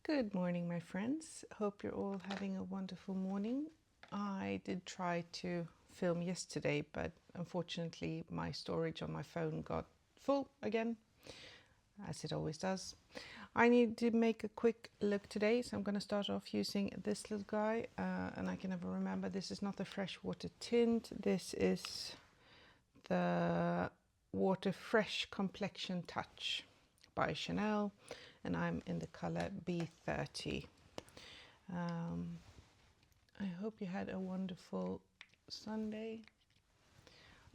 Good morning, my friends. Hope you're all having a wonderful morning. I did try to film yesterday, but unfortunately my storage on my phone got full again, as it always does. I need to make a quick look today, so I'm going to start off using this little guy, and I can never remember. This is not the freshwater tint. This is the Water Fresh Complexion Touch by Chanel, and I'm in the color B30. I hope you had a wonderful Sunday.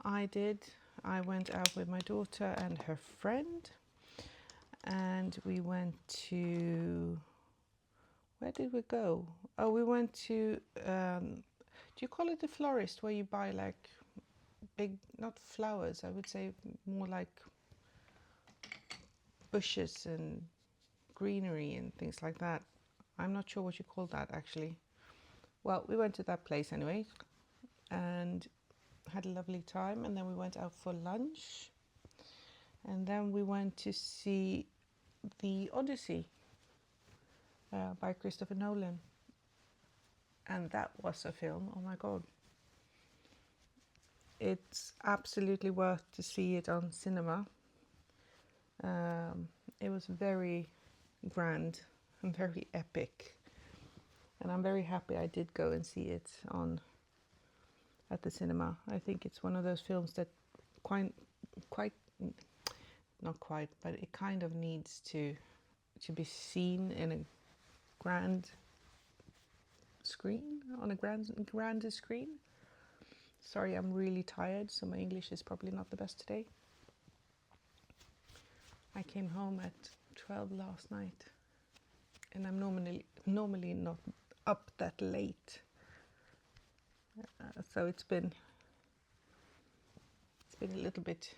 I did. I went out with my daughter and her friend, and we went to, where did we go? Oh, we went to, do you call it the florist, where you buy like big, not flowers, I would say more like bushes and greenery and things like that. I'm not sure what you call that actually. Well, we went to that place anyway and had a lovely time, and then we went out for lunch, and then we went to see The Odyssey by Christopher Nolan, and that was a film. Oh my god, it's absolutely worth to see it on cinema. It was very grand and very epic, and I'm very happy I did go and see it at the cinema. I think it's one of those films that not quite, but it kind of needs to be seen in a grand screen, on a grander screen. Sorry, I'm really tired, so my English is probably not the best today. I came home at 12 last night, and I'm normally not up that late, so it's been a little bit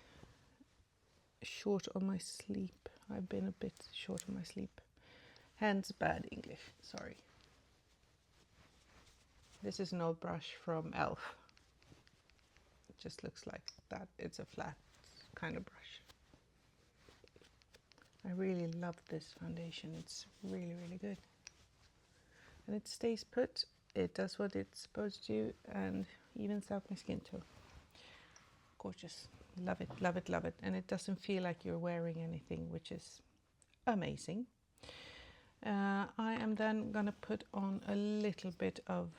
short on my sleep. I've been a bit short on my sleep, hence bad English. Sorry. This is an old brush from Elf. It just looks like that. It's a flat kind of brush. I really love this foundation. It's really, really good. And it stays put. It does what it's supposed to, and evens out my skin tone. Gorgeous. Love it, love it, love it. And it doesn't feel like you're wearing anything, which is amazing. I am then going to put on a little bit of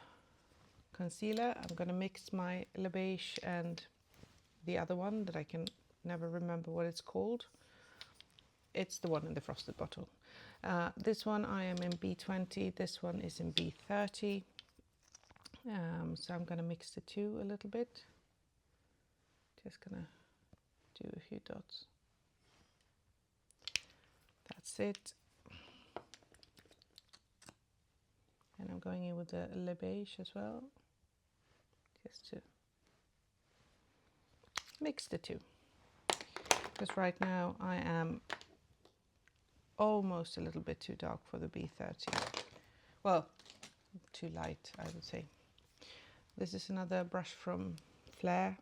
concealer. I'm going to mix my Le Beige and the other one that I can never remember what it's called. It's the one in the frosted bottle. This one I am in B20, this one is in B30. So I'm going to mix the two a little bit. Just going to do a few dots. That's it. And I'm going in with the Le Beige as well, just to mix the two. Because right now I am almost a little bit too dark for the B30. Well, too light, I would say. This is another brush from Flair.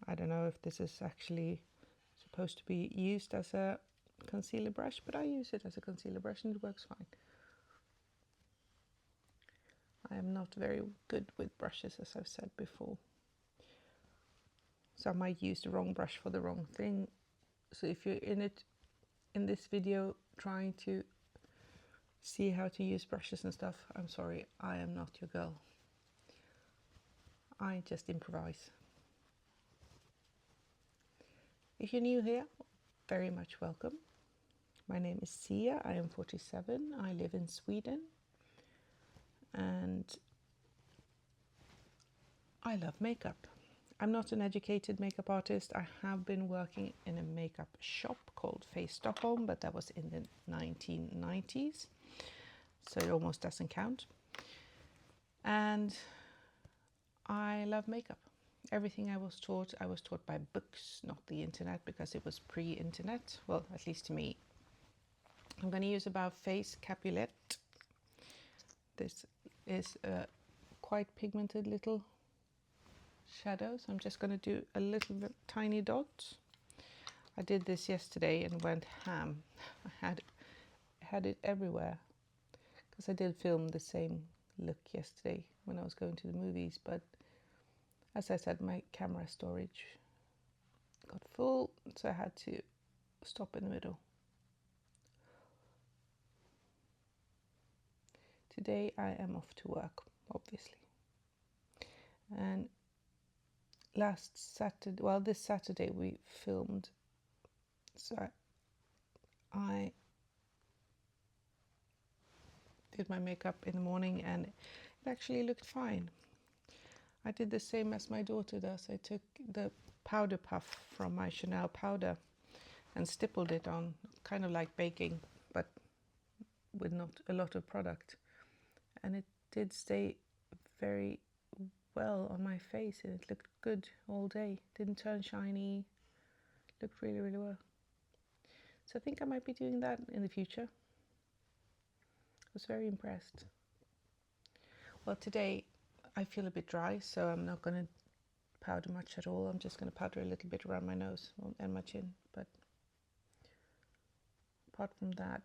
I don't know if this is actually supposed to be used as a concealer brush, but I use it as a concealer brush and it works fine. I am not very good with brushes, as I've said before. So I might use the wrong brush for the wrong thing. So if you're in this video trying to see how to use brushes and stuff, I'm sorry, I am not your girl. I just improvise. If you're new here, very much welcome. My name is Sia, I am 47, I live in Sweden, and I love makeup. I'm not an educated makeup artist. I have been working in a makeup shop called Face Stockholm, but that was in the 1990s, so it almost doesn't count. And I love makeup. Everything I was taught by books, not the internet, because it was pre-internet, well, at least to me. I'm going to use About Face Capulet. This is a quite pigmented little shadows. I'm just going to do a little bit tiny dots. I did this yesterday and went ham. I had it everywhere. because I did film the same look yesterday when I was going to the movies, but as I said, my camera storage got full, so I had to stop in the middle. Today I am off to work, obviously. And this Saturday we filmed, so I did my makeup in the morning and it actually looked fine. I did the same as my daughter does. I took the powder puff from my Chanel powder and stippled it on, kind of like baking, but with not a lot of product. And it did stay very well on my face and it looked good all day. Didn't turn shiny, looked really, really well. So I think I might be doing that in the future. I was very impressed. Well, today I feel a bit dry, so I'm not going to powder much at all. I'm just going to powder a little bit around my nose and my chin. But apart from that,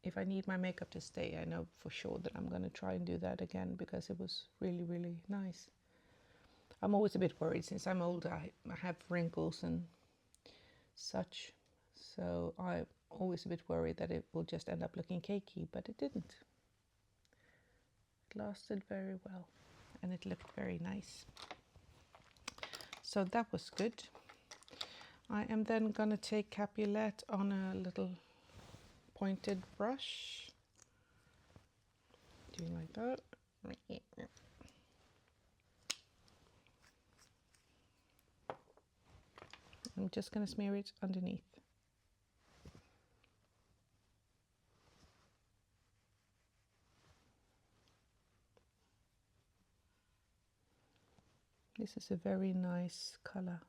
if I need my makeup to stay, I know for sure that I'm going to try and do that again because it was really, really nice. I'm always a bit worried since I'm older. I have wrinkles and such, so I'm always a bit worried that it will just end up looking cakey, but it didn't. It lasted very well and it looked very nice. So that was good. I am then going to take Capulet on a little pointed brush, doing like that. I'm just going to smear it underneath. This is a very nice color.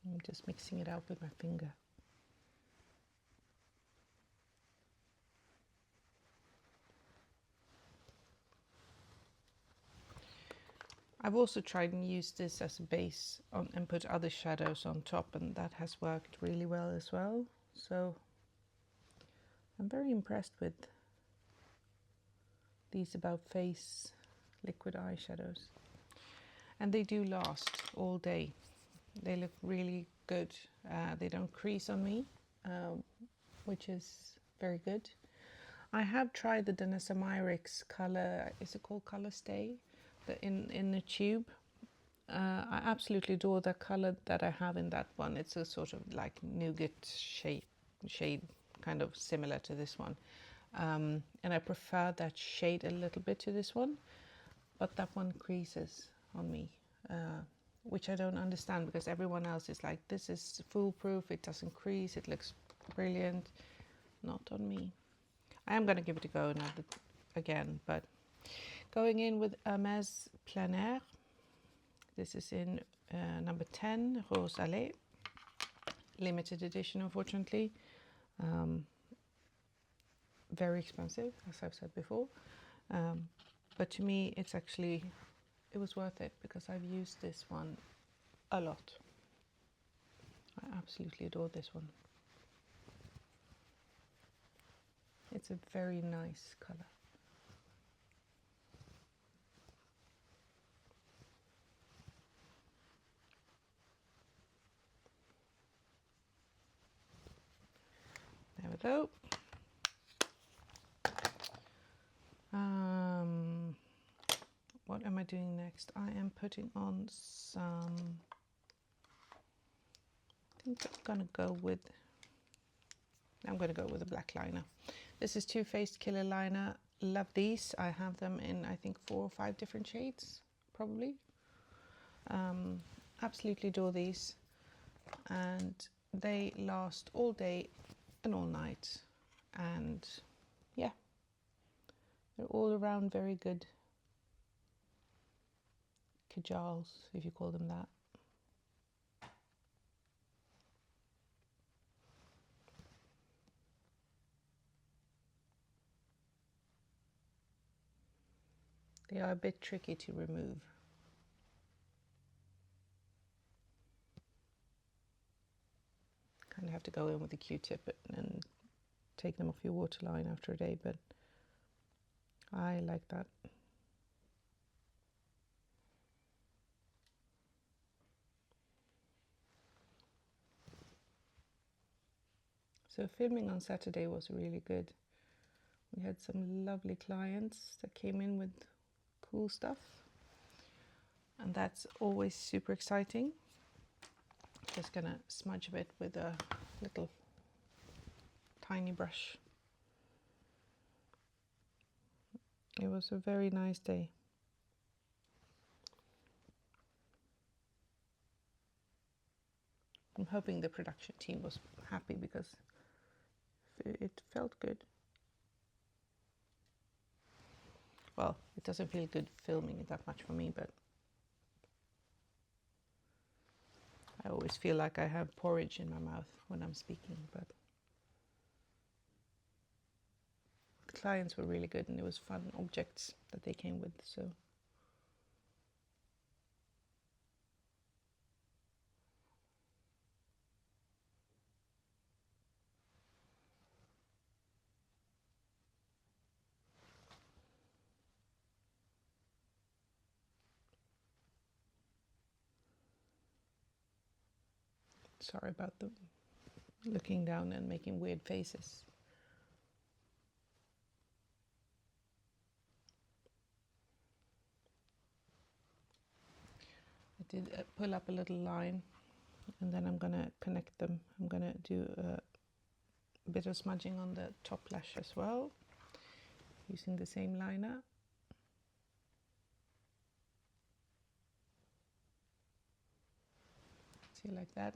I'm just mixing it out with my finger. I've also tried and used this as a base and put other shadows on top, and that has worked really well as well. So I'm very impressed with these About Face liquid eyeshadows. And they do last all day. They look really good. They don't crease on me, which is very good. I have tried the Danessa Myricks color, is it called Color Stay? In the tube. I absolutely adore the color that I have in that one. It's a sort of like nougat shade, kind of similar to this one. And I prefer that shade a little bit to this one, but that one creases on me, which I don't understand because everyone else is like, this is foolproof, it doesn't crease, it looks brilliant. Not on me. I am going to give it a go now again, but going in with Hermès Plein Air. This is in number 10, Rose Allée. Limited edition, unfortunately. Very expensive, as I've said before. But to me, it was worth it because I've used this one a lot. I absolutely adore this one. It's a very nice color. There we go. What am I doing next? I am putting on some, I think I'm going to go with a black liner. This is Too Faced Killer Liner. Love these. I have them in, I think, 4 or 5 different shades, probably. Absolutely adore these. And they last all day and all night. And yeah, they're all around very good kajals, if you call them that. They are a bit tricky to remove. Kind of have to go in with a Q-tip and take them off your waterline after a day, but I like that. So filming on Saturday was really good. We had some lovely clients that came in with cool stuff, and that's always super exciting. Just gonna smudge a bit with a little tiny brush. It was a very nice day. I'm hoping the production team was happy because it felt good. Well, it doesn't feel good filming it that much for me, but I always feel like I have porridge in my mouth when I'm speaking. But the clients were really good, and it was fun objects that they came with, so. Sorry about them looking down and making weird faces. I did pull up a little line, and then I'm gonna connect them. I'm gonna do a bit of smudging on the top lash as well, using the same liner. See, like that.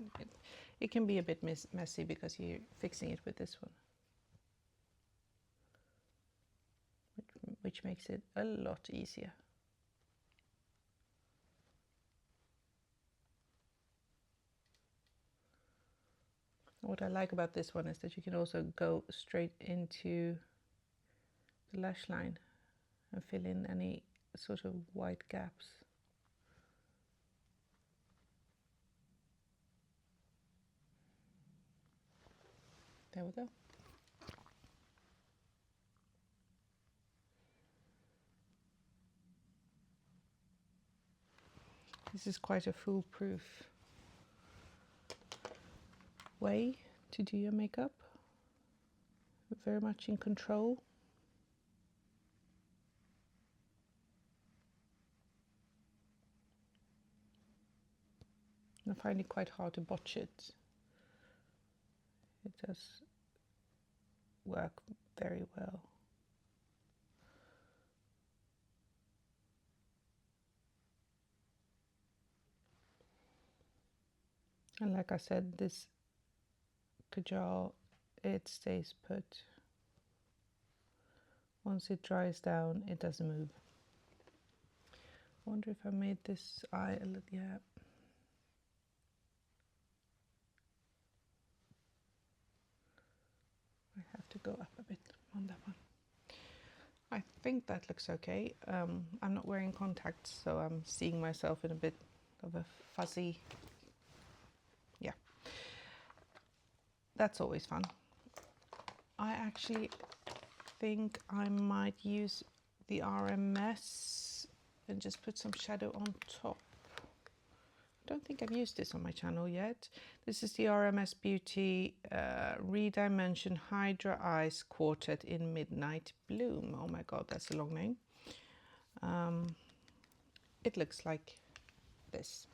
It can be a bit messy because you're fixing it with this one, which makes it a lot easier. What I like about this one is that you can also go straight into the lash line and fill in any sort of white gaps. There we go. This is quite a foolproof way to do your makeup. Very much in control. I find it quite hard to botch it. It does work very well. And like I said, this kajal, it stays put. Once it dries down, it doesn't move. I wonder if I made this eye a little, yeah. I have to go up a bit on that one. I think that looks okay. I'm not wearing contacts, so I'm seeing myself in a bit of a fuzzy, yeah. That's always fun. I actually think I might use the RMS and just put some shadow on top. I don't think I've used this on my channel yet. This is the RMS Beauty Redimension Hydra Eyes Quartet in Midnight Bloom. Oh my god, that's a long name. It looks like this.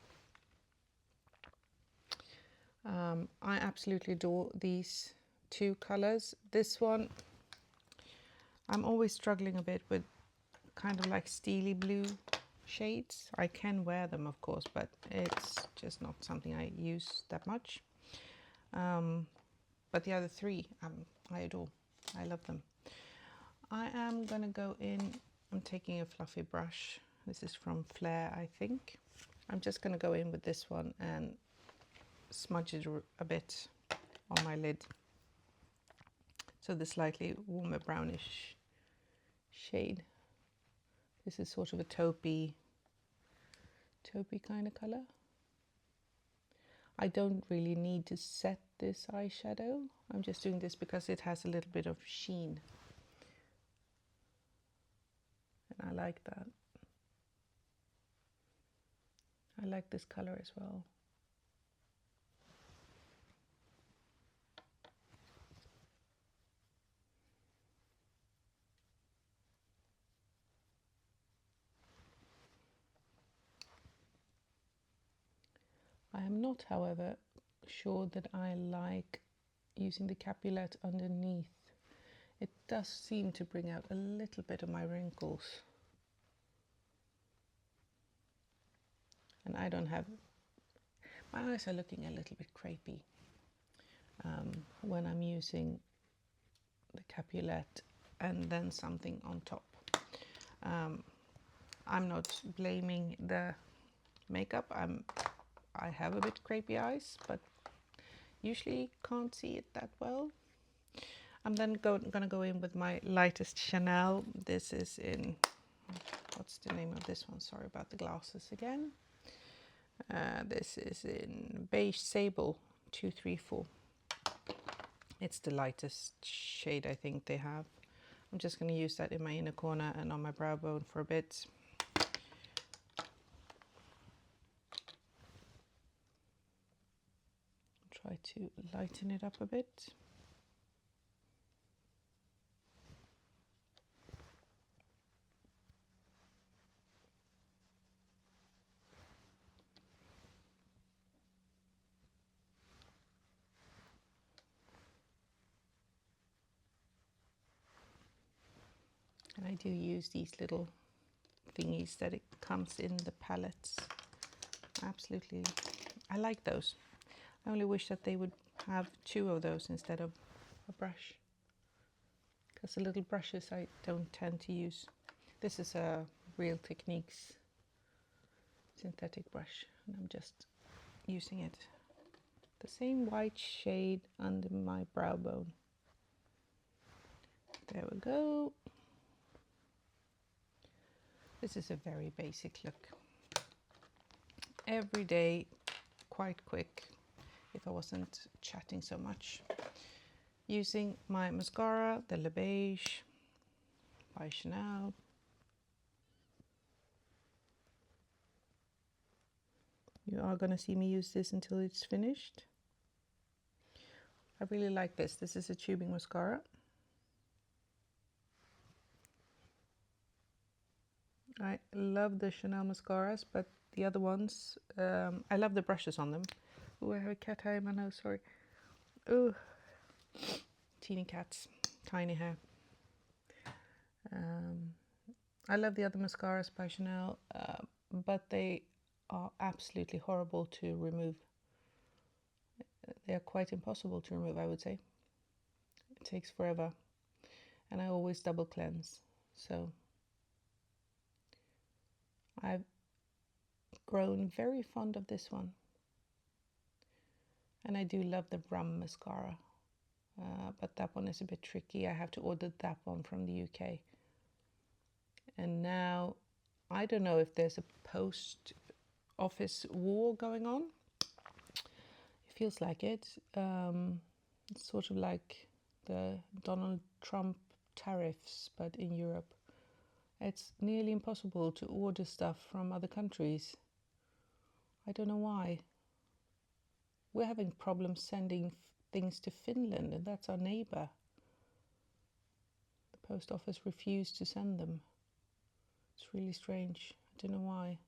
I absolutely adore these two colors. This one, I'm always struggling a bit with kind of like steely blue shades. I can wear them, of course, but it's just not something I use that much. But the other three, I adore. I love them. I am gonna go in, I'm taking a fluffy brush. This is from Flair, I think. I'm just gonna go in with this one and smudge it a bit on my lid. So the slightly warmer brownish shade. This is sort of a taupey kind of colour. I don't really need to set this eyeshadow. I'm just doing this because it has a little bit of sheen. And I like that. I like this colour as well. I am not, however, sure that I like using the Capulet underneath. It does seem to bring out a little bit of my wrinkles. And I don't have, my eyes are looking a little bit crepey when I'm using the Capulet and then something on top. I'm not blaming the makeup. I have a bit crepey eyes, but usually can't see it that well. I'm then gonna go in with my lightest Chanel. This is in, what's the name of this one? Sorry about the glasses again. This is in Beige Sable 234. It's the lightest shade I think they have. I'm just going to use that in my inner corner and on my brow bone for a bit. Try to lighten it up a bit. And I do use these little thingies that it comes in the palettes. Absolutely, I like those. I only wish that they would have 2 of those instead of a brush, because the little brushes I don't tend to use. This is a Real Techniques synthetic brush, and I'm just using it. The same white shade under my brow bone. There we go. This is a very basic look. Every day, quite quick, if I wasn't chatting so much. Using my mascara, the Le Beige by Chanel. You are going to see me use this until it's finished. I really like this. This is a tubing mascara. I love the Chanel mascaras, but the other ones, I love the brushes on them. Oh, I have a cat hair in my nose, sorry. Oh, teeny cats, tiny hair. I love the other mascaras by Chanel, but they are absolutely horrible to remove. They are quite impossible to remove, I would say. It takes forever, and I always double cleanse. So I've grown very fond of this one, and I do love the Rum mascara, but that one is a bit tricky. I have to order that one from the UK. And now I don't know if there's a post-office war going on. It feels like it. It's sort of like the Donald Trump tariffs, but in Europe. It's nearly impossible to order stuff from other countries. I don't know why. We're having problems sending things to Finland, and that's our neighbour. The post office refused to send them. It's really strange. I don't know why.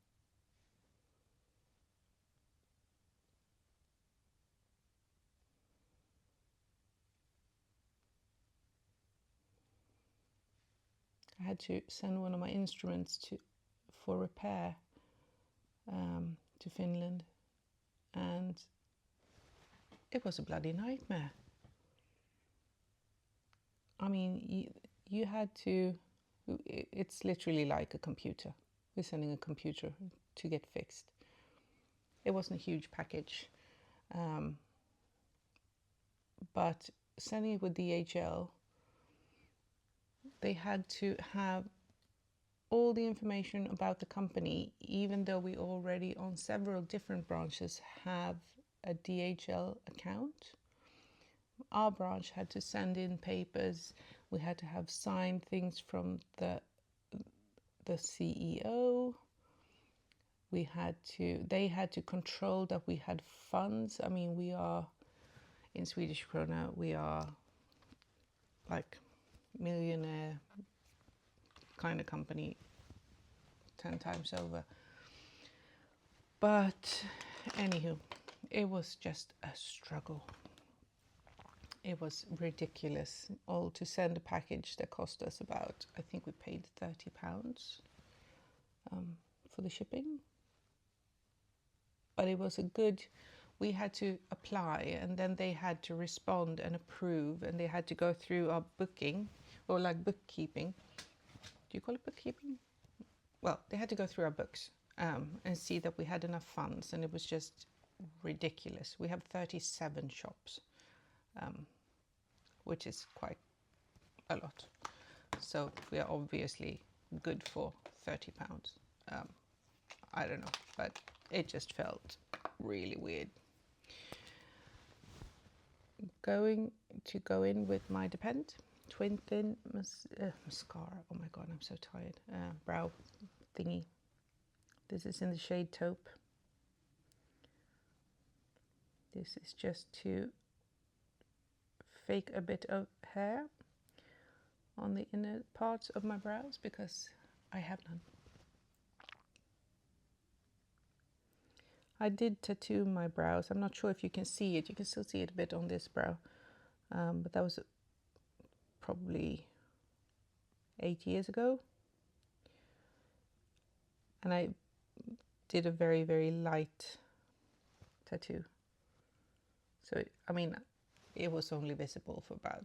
I had to send one of my instruments for repair to Finland, and it was a bloody nightmare. I mean, you had to, it's literally like a computer. We're sending a computer to get fixed. It wasn't a huge package, but sending it with DHL, they had to have all the information about the company, even though we already on several different branches have a DHL account. Our branch had to send in papers. We had to have signed things from the CEO. They had to control that we had funds. I mean, we are in Swedish krona, we are like millionaire kind of company 10 times over. But anywho, it was just a struggle. It was ridiculous. All to send a package that cost us about, I think we paid £30 for the shipping. But it was we had to apply, and then they had to respond and approve, and they had to go through our booking, or like bookkeeping. Do you call it bookkeeping? Well, they had to go through our books and see that we had enough funds, and it was just ridiculous. We have 37 shops, which is quite a lot. So we are obviously good for £30. I don't know, but it just felt really weird. Go in with my Depend Twin Thin Mascara. Oh my god, I'm so tired. Brow thingy. This is in the shade Taupe. This is just to fake a bit of hair on the inner parts of my brows because I have none. I did tattoo my brows. I'm not sure if you can see it. You can still see it a bit on this brow. But that was probably 8 years ago. And I did a very, very light tattoo. So, I mean, it was only visible for about,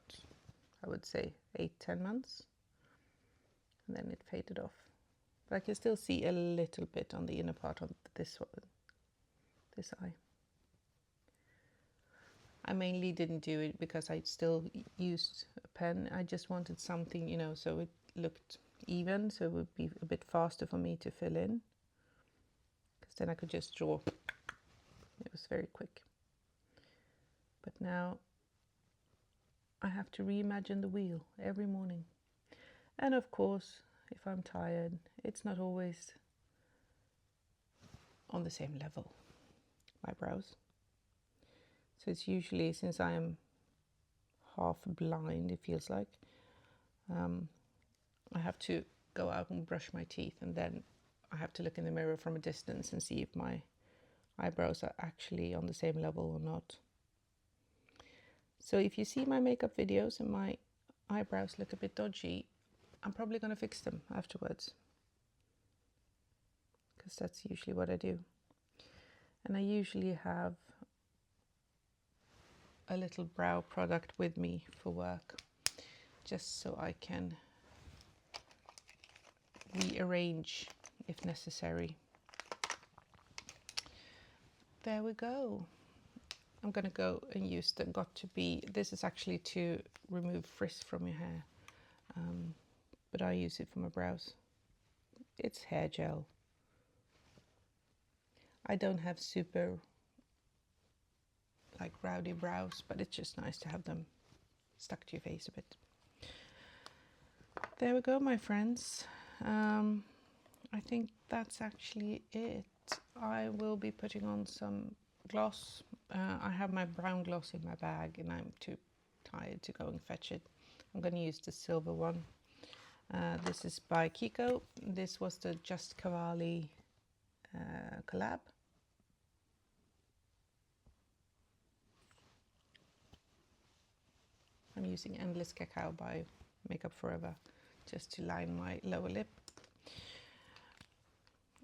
I would say, 8-10 months. And then it faded off. But I can still see a little bit on the inner part of this eye. I mainly didn't do it because I still used a pen. I just wanted something, you know, so it looked even, so it would be a bit faster for me to fill in. Because then I could just draw. It was very quick. But now I have to reimagine the wheel every morning. And of course, if I'm tired, it's not always on the same level, my brows. So it's usually, since I am half blind, it feels like, I have to go out and brush my teeth, and then I have to look in the mirror from a distance and see if my eyebrows are actually on the same level or not. So if you see my makeup videos and my eyebrows look a bit dodgy, I'm probably going to fix them afterwards, because that's usually what I do. And I usually have a little brow product with me for work, just so I can rearrange if necessary. There we go. I'm going to go and use the Got2b. This is actually to remove frizz from your hair, but I use it for my brows. It's hair gel. I don't have super like rowdy brows, but it's just nice to have them stuck to your face a bit. There we go, my friends. I think that's actually it. I will be putting on some gloss. I have my brown gloss in my bag and I'm too tired to go and fetch it. I'm going to use the silver one. This is by Kiko. This was the Just Cavalli collab. I'm using Endless Cacao by Makeup Forever just to line my lower lip.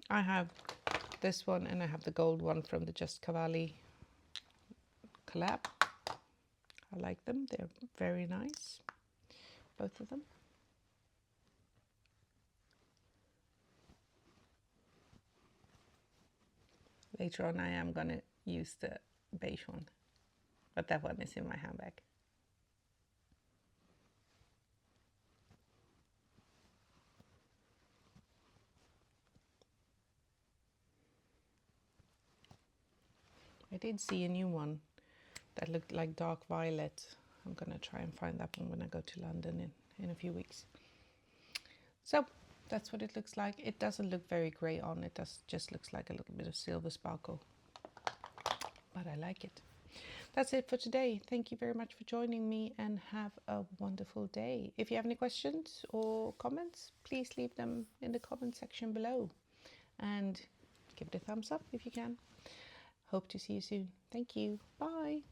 I have this one and I have the gold one from the Just Cavalli collab. I like them, they're very nice, both of them. Later on I am gonna use the beige one, but that one is in my handbag. I did see a new one that looked like dark violet. I'm gonna try and find that one when I go to London in a few weeks. So that's what it looks like. It doesn't look very grey on, it just looks like a little bit of silver sparkle, but I like it. That's it for today. Thank you very much for joining me, and have a wonderful day. If you have any questions or comments, please leave them in the comment section below, and give it a thumbs up if you can. Hope to see you soon. Thank you. Bye.